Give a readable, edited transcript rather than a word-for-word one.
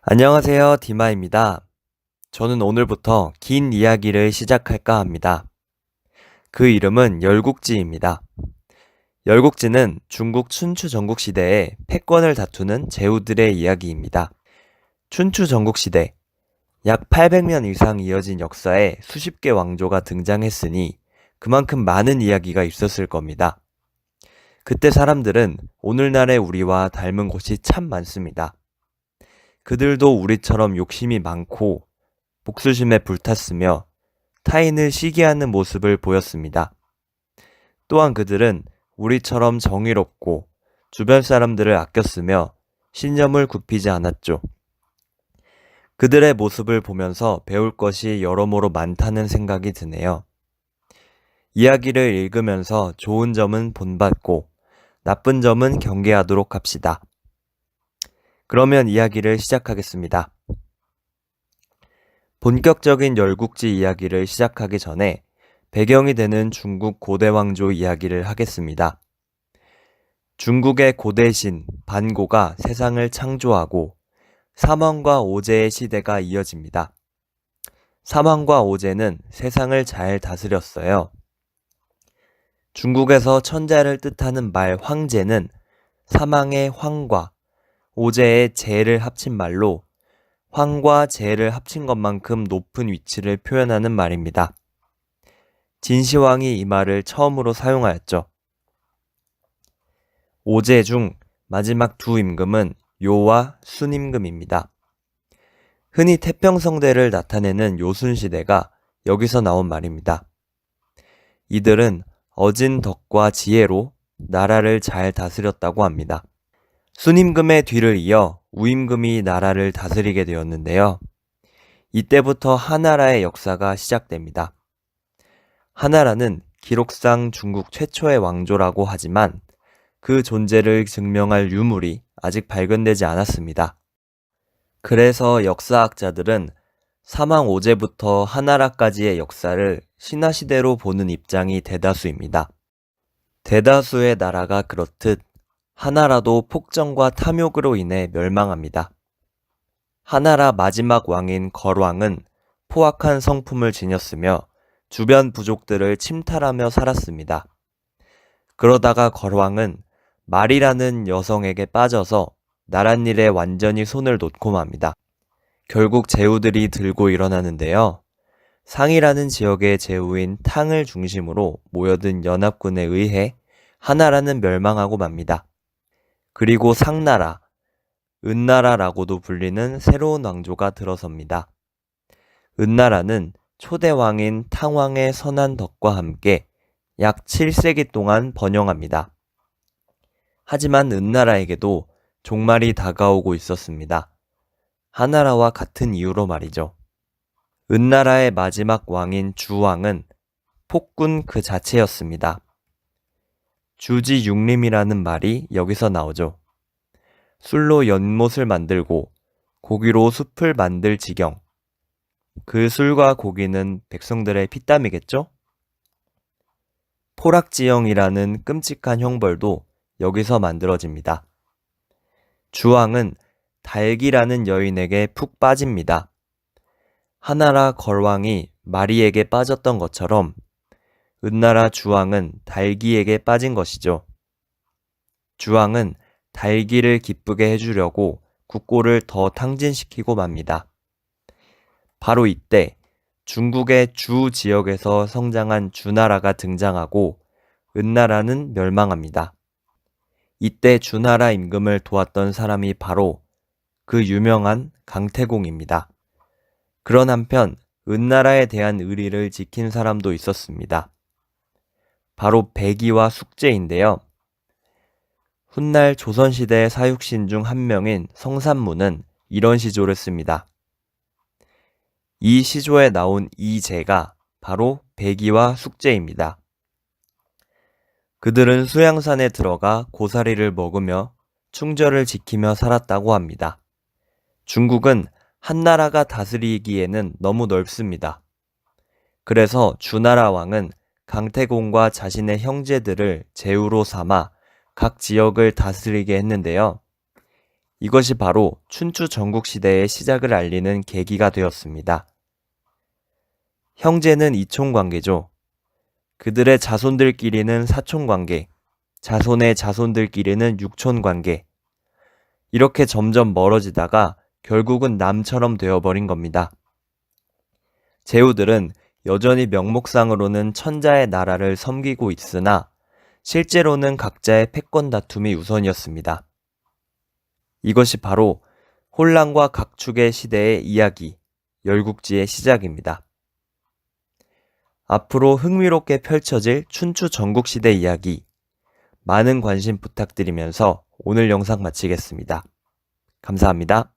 안녕하세요, 디마입니다. 저는 오늘부터 긴 이야기를 시작할까 합니다. 그 이름은 열국지입니다. 열국지는 중국 춘추 전국시대에 패권을 다투는 제후들의 이야기입니다. 춘추 전국시대, 약 800년 이상 이어진 역사에 수십 개 왕조가 등장했으니 그만큼 많은 이야기가 있었을 겁니다. 그때 사람들은 오늘날의 우리와 닮은 곳이 참 많습니다. 그들도 우리처럼 욕심이 많고 복수심에 불탔으며 타인을 시기하는 모습을 보였습니다. 또한 그들은 우리처럼 정의롭고 주변 사람들을 아꼈으며 신념을 굽히지 않았죠. 그들의 모습을 보면서 배울 것이 여러모로 많다는 생각이 드네요. 이야기를 읽으면서 좋은 점은 본받고 나쁜 점은 경계하도록 합시다. 그러면 이야기를 시작하겠습니다. 본격적인 열국지 이야기를 시작하기 전에 배경이 되는 중국 고대 왕조 이야기를 하겠습니다. 중국의 고대신 반고가 세상을 창조하고 사망과 오제의 시대가 이어집니다. 사망과 오제는 세상을 잘 다스렸어요. 중국에서 천자를 뜻하는 말 황제는 사망의 황과 오제의 제를 합친 말로 황과 제를 합친 것만큼 높은 위치를 표현하는 말입니다. 진시황이 이 말을 처음으로 사용하였죠. 오제 중 마지막 두 임금은 요와 순임금입니다. 흔히 태평성대를 나타내는 요순시대가 여기서 나온 말입니다. 이들은 어진 덕과 지혜로 나라를 잘 다스렸다고 합니다. 순임금의 뒤를 이어 우임금이 나라를 다스리게 되었는데요. 이때부터 하나라의 역사가 시작됩니다. 하나라는 기록상 중국 최초의 왕조라고 하지만 그 존재를 증명할 유물이 아직 발견되지 않았습니다. 그래서 역사학자들은 사망 오제부터 하나라까지의 역사를 신라시대로 보는 입장이 대다수입니다. 대다수의 나라가 그렇듯 하나라도 폭정과 탐욕으로 인해 멸망합니다. 하나라 마지막 왕인 걸왕은 포악한 성품을 지녔으며 주변 부족들을 침탈하며 살았습니다. 그러다가 걸왕은 말이라는 여성에게 빠져서 나랏일에 완전히 손을 놓고 맙니다. 결국 제후들이 들고 일어나는데요. 상이라는 지역의 제후인 탕을 중심으로 모여든 연합군에 의해 하나라는 멸망하고 맙니다. 그리고 상나라, 은나라라고도 불리는 새로운 왕조가 들어섭니다. 은나라는 초대왕인 탕왕의 선한 덕과 함께 약 7세기 동안 번영합니다. 하지만 은나라에게도 종말이 다가오고 있었습니다. 하나라와 같은 이유로 말이죠. 은나라의 마지막 왕인 주왕은 폭군 그 자체였습니다. 주지육림이라는 말이 여기서 나오죠. 술로 연못을 만들고 고기로 숲을 만들 지경. 그 술과 고기는 백성들의 피땀이겠죠? 포락지형이라는 끔찍한 형벌도 여기서 만들어집니다. 주왕은 달기라는 여인에게 푹 빠집니다. 하나라 걸왕이 마리에게 빠졌던 것처럼 은나라 주왕은 달기에게 빠진 것이죠. 주왕은 달기를 기쁘게 해주려고 국고를 더 탕진시키고 맙니다. 바로 이때 중국의 주 지역에서 성장한 주나라가 등장하고 은나라는 멸망합니다. 이때 주나라 임금을 도왔던 사람이 바로 그 유명한 강태공입니다. 그런 한편 은나라에 대한 의리를 지킨 사람도 있었습니다. 바로 백이와 숙제인데요. 훗날 조선시대 사육신 중 한 명인 성산무는 이런 시조를 씁니다. 이 시조에 나온 이제가 바로 백이와 숙제입니다. 그들은 수양산에 들어가 고사리를 먹으며 충절을 지키며 살았다고 합니다. 중국은 한나라가 다스리기에는 너무 넓습니다. 그래서 주나라 왕은 강태공과 자신의 형제들을 제후로 삼아 각 지역을 다스리게 했는데요. 이것이 바로 춘추 전국시대의 시작을 알리는 계기가 되었습니다. 형제는 이촌관계죠. 그들의 자손들끼리는 사촌관계, 자손의 자손들끼리는 육촌관계. 이렇게 점점 멀어지다가 결국은 남처럼 되어버린 겁니다. 제후들은 여전히 명목상으로는 천자의 나라를 섬기고 있으나 실제로는 각자의 패권 다툼이 우선이었습니다. 이것이 바로 혼란과 각축의 시대의 이야기, 열국지의 시작입니다. 앞으로 흥미롭게 펼쳐질 춘추 전국시대 이야기, 많은 관심 부탁드리면서 오늘 영상 마치겠습니다. 감사합니다.